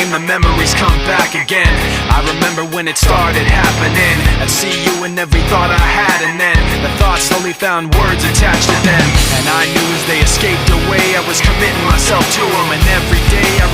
dream, the memories come back again. I remember when it started happening. I'd see you in every thought I had, and then the thoughts slowly found words attached to them. And I knew as they escaped away, I was committing myself to them. And every day I